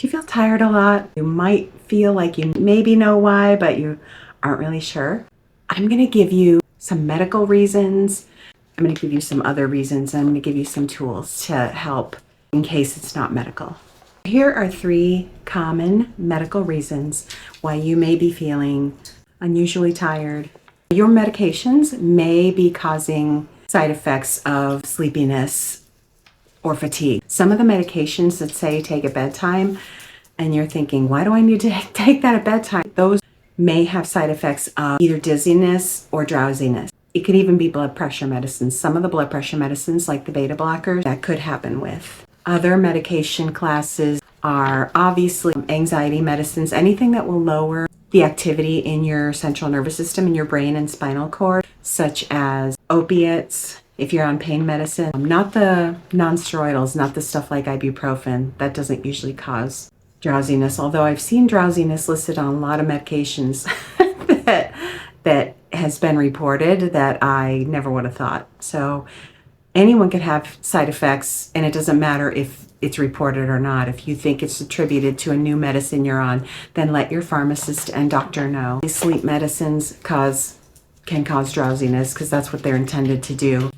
Do you feel tired a lot? You might feel like you maybe know why, but you aren't really sure. I'm going to give you some medical reasons. I'm going to give you some other reasons. I'm going to give you some tools to help in case it's not medical. Here are 3 common medical reasons why you may be feeling unusually tired. Your medications may be causing side effects of sleepiness or fatigue. Some of the medications that say take at bedtime, and you're thinking, why do I need to take that at bedtime? Those may have side effects of either dizziness or drowsiness. It could even be blood pressure medicines. Some of the blood pressure medicines, like the beta blockers, that could happen with. Other medication classes are obviously anxiety medicines, anything that will lower the activity in your central nervous system, in your brain and spinal cord, such as opiates, if you're on pain medicine, not the non-steroidals, not the stuff like ibuprofen. That doesn't usually cause drowsiness, although I've seen drowsiness listed on a lot of medications that has been reported that I never would have thought. So anyone could have side effects, and it doesn't matter if it's reported or not. If you think it's attributed to a new medicine you're on, then let your pharmacist and doctor know. These sleep medicines can cause drowsiness because that's what they're intended to do.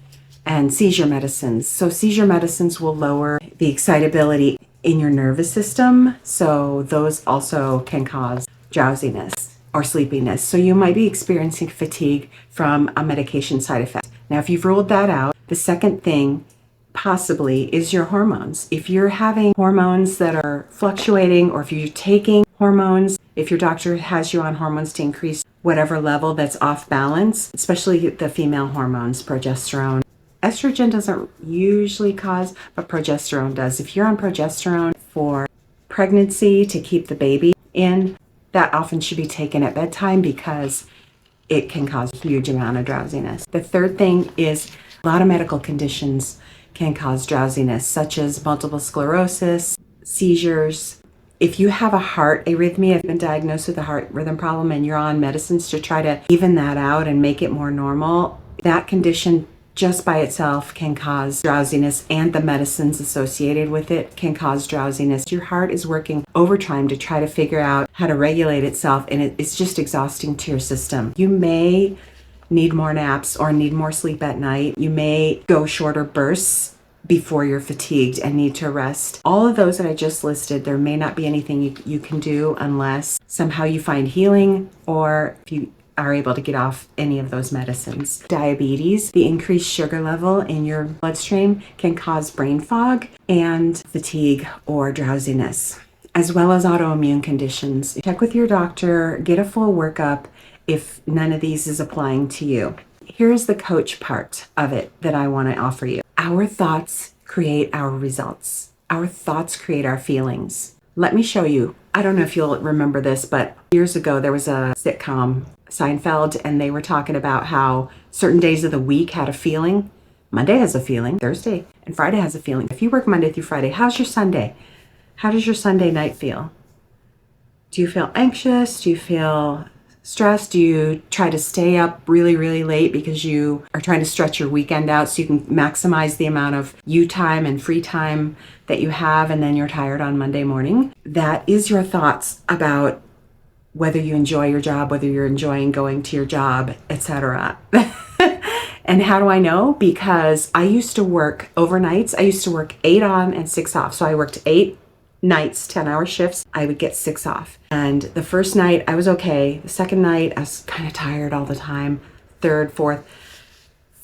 And seizure medicines. So seizure medicines will lower the excitability in your nervous system. So those also can cause drowsiness or sleepiness. So you might be experiencing fatigue from a medication side effect. Now, if you've ruled that out, the second thing possibly is your hormones. If you're having hormones that are fluctuating, or if you're taking hormones, if your doctor has you on hormones to increase whatever level that's off balance, especially the female hormones, progesterone. Estrogen doesn't usually cause, but progesterone does. If you're on progesterone for pregnancy to keep the baby in, that often should be taken at bedtime because it can cause a huge amount of drowsiness. The third thing is a lot of medical conditions can cause drowsiness, such as multiple sclerosis, seizures. If you have a heart arrhythmia, if you've been diagnosed with a heart rhythm problem and you're on medicines to try to even that out and make it more normal, that condition just by itself can cause drowsiness, and the medicines associated with it can cause drowsiness. Your heart is working overtime to try to figure out how to regulate itself, and it's just exhausting to your system. You may need more naps or need more sleep at night. You may go shorter bursts before you're fatigued and need to rest. All of those that I just listed, there may not be anything you can do unless somehow you find healing, or if you are able to get off any of those medicines. Diabetes, the increased sugar level in your bloodstream, can cause brain fog and fatigue or drowsiness, as well as autoimmune conditions. Check with your doctor, get a full workup if none of these is applying to you. Here's the coach part of it that I want to offer you. Our thoughts create our results. Our thoughts create our feelings. Let me show you. I don't know if you'll remember this, but years ago there was a sitcom, Seinfeld, and they were talking about how certain days of the week had a feeling. Monday has a feeling, Thursday and Friday has a feeling. If you work Monday through Friday, how's your Sunday? How does your Sunday night feel? Do you feel anxious? Do you feel stressed? Do you try to stay up really, really late because you are trying to stretch your weekend out so you can maximize the amount of you time and free time that you have, and then you're tired on Monday morning? That is your thoughts about whether you enjoy your job, whether you're enjoying going to your job, etc. And how do I know? Because I used to work overnights. I used to work 8 on and 6 off. So I worked 8 nights, 10-hour shifts. I would get 6 off. And the first night I was okay. The second night I was kind of tired all the time. Third, fourth,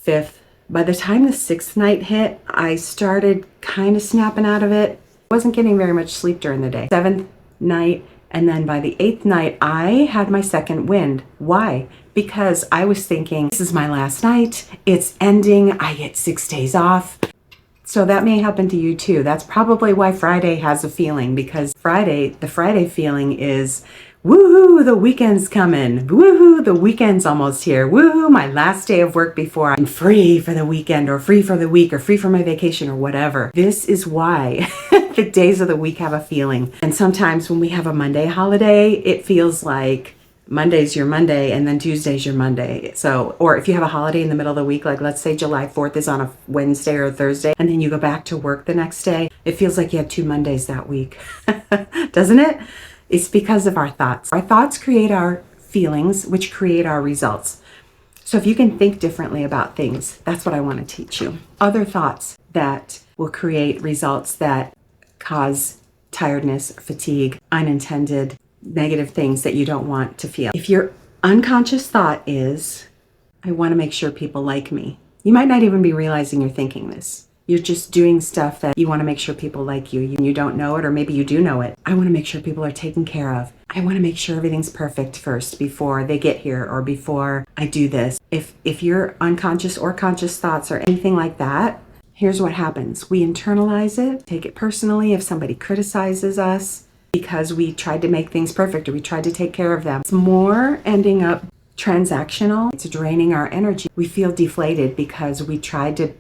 fifth. By the time the 6th night hit, I started kind of snapping out of it. I wasn't getting very much sleep during the day. 7th night, and then by the 8th night, I had my second wind. Why? Because I was thinking, this is my last night. It's ending. I get 6 days off. So that may happen to you too. That's probably why Friday has a feeling, because the Friday feeling is, woohoo, the weekend's coming. Woohoo, the weekend's almost here. Woohoo, my last day of work before I'm free for the weekend, or free for the week, or free for my vacation, or whatever. This is why the days of the week have a feeling. And sometimes when we have a Monday holiday, it feels like Monday's your Monday and then Tuesday's your Monday. So, or if you have a holiday in the middle of the week, like let's say July 4th is on a Wednesday or a Thursday, and then you go back to work the next day, it feels like you had 2 Mondays that week, doesn't it? It's because of our thoughts. Our thoughts create our feelings, which create our results. So if you can think differently about things, that's what I want to teach you. Other thoughts that will create results that cause tiredness, fatigue, unintended negative things that you don't want to feel. If your unconscious thought is, I want to make sure people like me, you might not even be realizing you're thinking this. You're just doing stuff that you want to make sure people like you. You don't know it, or maybe you do know it. I want to make sure people are taken care of. I want to make sure everything's perfect first before they get here or before I do this. If your unconscious or conscious thoughts are anything like that, here's what happens. We internalize it, take it personally if somebody criticizes us because we tried to make things perfect or we tried to take care of them. It's more ending up transactional. It's draining our energy. We feel deflated because we tried to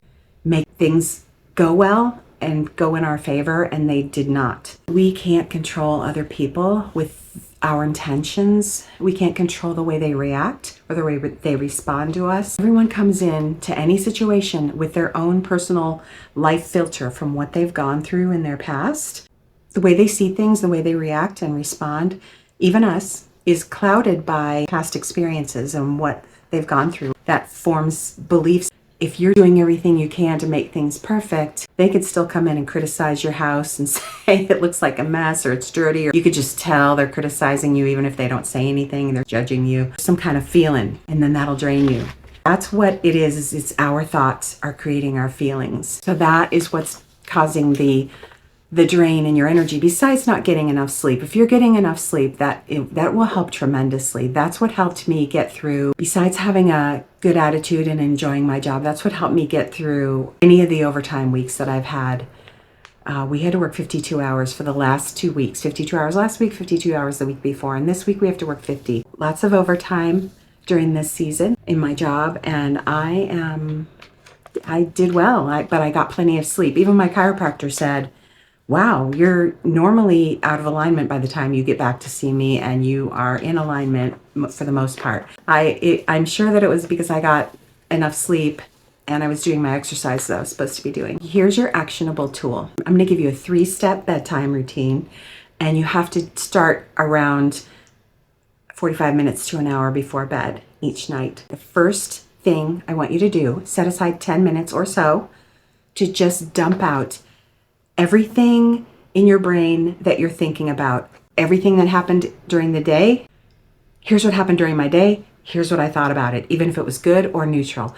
make things go well and go in our favor, and they did not. We can't control other people with our intentions. We can't control the way they react or the way they respond to us. Everyone comes in to any situation with their own personal life filter from what they've gone through in their past. The way they see things, the way they react and respond, even us, is clouded by past experiences and what they've gone through. That forms beliefs. If you're doing everything you can to make things perfect, they could still come in and criticize your house and say it looks like a mess or it's dirty, or you could just tell they're criticizing you even if they don't say anything, they're judging you. Some kind of feeling, and then that'll drain you. That's what it is it's our thoughts are creating our feelings. So that is what's causing the drain in your energy, besides not getting enough sleep. If you're getting enough sleep, that will help tremendously. That's what helped me get through, besides having a good attitude and enjoying my job, that's what helped me get through any of the overtime weeks that I've had. We had to work 52 hours for the last 2 weeks. 52 hours last week, 52 hours the week before, and this week we have to work 50. Lots of overtime during this season in my job, and I did well, but I got plenty of sleep. Even my chiropractor said, wow, you're normally out of alignment by the time you get back to see me, and you are in alignment for the most part. I'm sure that it was because I got enough sleep and I was doing my exercise that I was supposed to be doing. Here's your actionable tool. I'm going to give you a 3-step bedtime routine, and you have to start around 45 minutes to an hour before bed each night. The first thing I want you to do, set aside 10 minutes or so to just dump out everything in your brain that you're thinking about, everything that happened during the day. Here's what happened during my day. Here's what I thought about it, even if it was good or neutral,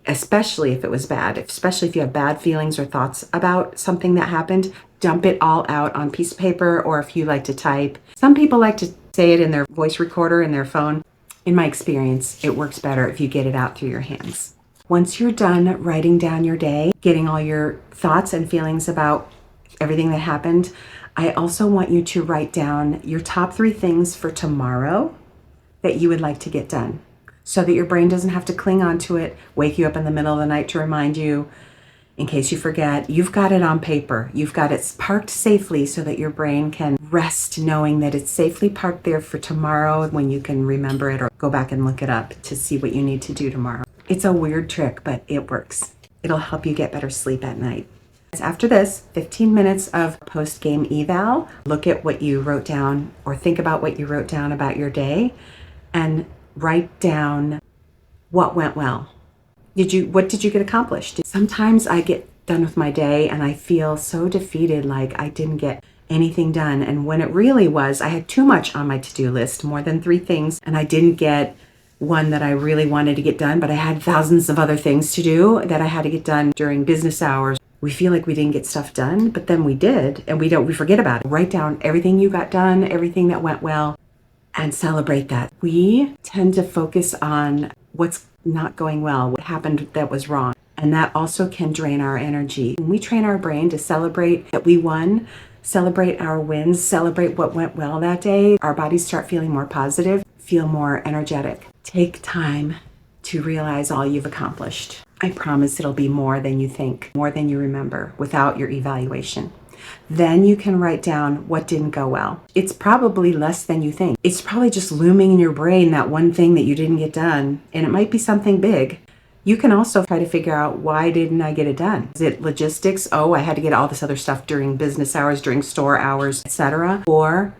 especially if it was bad, especially if you have bad feelings or thoughts about something that happened. Dump it all out on a piece of paper, or if you like to type. Some people like to say it in their voice recorder in their phone. In my experience, it works better if you get it out through your hands. Once you're done writing down your day, getting all your thoughts and feelings about everything that happened, I also want you to write down your top 3 things for tomorrow that you would like to get done, so that your brain doesn't have to cling on to it, wake you up in the middle of the night to remind you in case you forget. You've got it on paper. You've got it parked safely so that your brain can rest knowing that it's safely parked there for tomorrow when you can remember it or go back and look it up to see what you need to do tomorrow. It's a weird trick, but it works. It'll help you get better sleep at night. After this, 15 minutes of post-game eval. Look at what you wrote down, or think about what you wrote down about your day, and write down what went well. What did you get accomplished? Sometimes I get done with my day and I feel so defeated, like I didn't get anything done. And when it really was, I had too much on my to-do list, more than 3 things, and I didn't get one that I really wanted to get done, but I had thousands of other things to do that I had to get done during business hours. We feel like we didn't get stuff done, but then we did, and we forget about it. Write down everything you got done, everything that went well, and celebrate that. We tend to focus on what's not going well, what happened that was wrong, and that also can drain our energy. When we train our brain to celebrate that we won, celebrate our wins, celebrate what went well that day, our bodies start feeling more positive, feel more energetic. Take time to realize all you've accomplished. I promise it'll be more than you think, more than you remember without your evaluation. Then you can write down what didn't go well. It's probably less than you think. It's probably just looming in your brain, that one thing that you didn't get done, and it might be something big. You can also try to figure out, why didn't I get it done? Is it logistics? Oh, I had to get all this other stuff during business hours, during store hours, etc. Or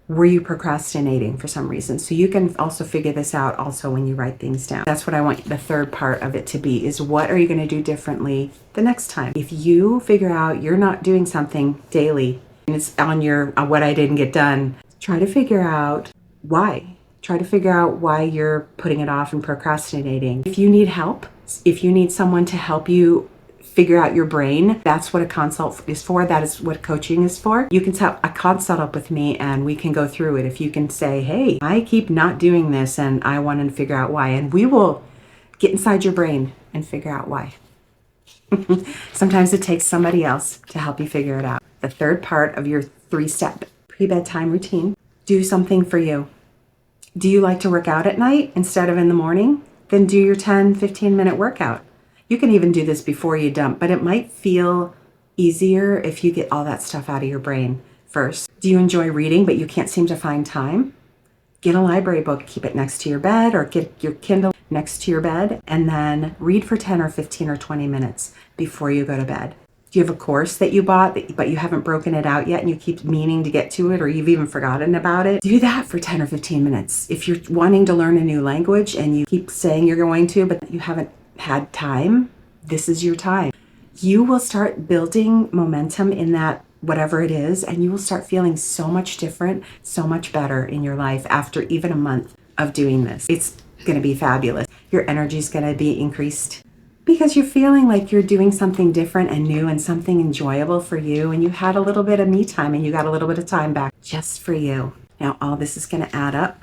were you procrastinating for some reason? So you can also figure this out also when you write things down. That's what I want the third part of it to be, is what are you going to do differently the next time? If you figure out you're not doing something daily and it's on your what I didn't get done, try to figure out why. Try to figure out why you're putting it off and procrastinating. If you need help, if you need someone to help you figure out your brain, that's what a consult is for. That is what coaching is for. You can set a consult up with me and we can go through it. If you can say, hey, I keep not doing this and I want to figure out why, and we will get inside your brain and figure out why. Sometimes it takes somebody else to help you figure it out. The third part of your 3-step pre-bedtime routine, do something for you. Do you like to work out at night instead of in the morning? Then do your 10-15 minute workout. You can even do this before you dump, but it might feel easier if you get all that stuff out of your brain first. Do you enjoy reading, but you can't seem to find time? Get a library book, keep it next to your bed, or get your Kindle next to your bed, and then read for 10 or 15 or 20 minutes before you go to bed. Do you have a course that you bought, but you haven't broken it out yet and you keep meaning to get to it, or you've even forgotten about it? Do that for 10 or 15 minutes. If you're wanting to learn a new language and you keep saying you're going to, but you haven't had time, this is your time. You will start building momentum in that, whatever it is, and you will start feeling so much different, so much better in your life after even a month of doing this. It's going to be fabulous. Your energy is going to be increased because you're feeling like you're doing something different and new and something enjoyable for you, and you had a little bit of me time and you got a little bit of time back just for you. Now all this is going to add up.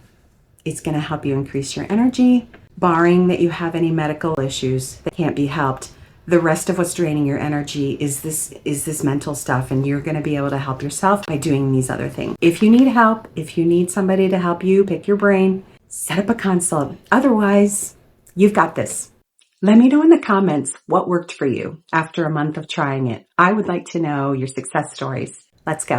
It's going to help you increase your energy, barring that you have any medical issues that can't be helped. The rest of what's draining your energy is this mental stuff, and you're going to be able to help yourself by doing these other things. If you need help, if you need somebody to help you pick your brain, set up a consult. Otherwise, you've got this. Let me know in the comments what worked for you after a month of trying it. I would like to know your success stories. Let's go.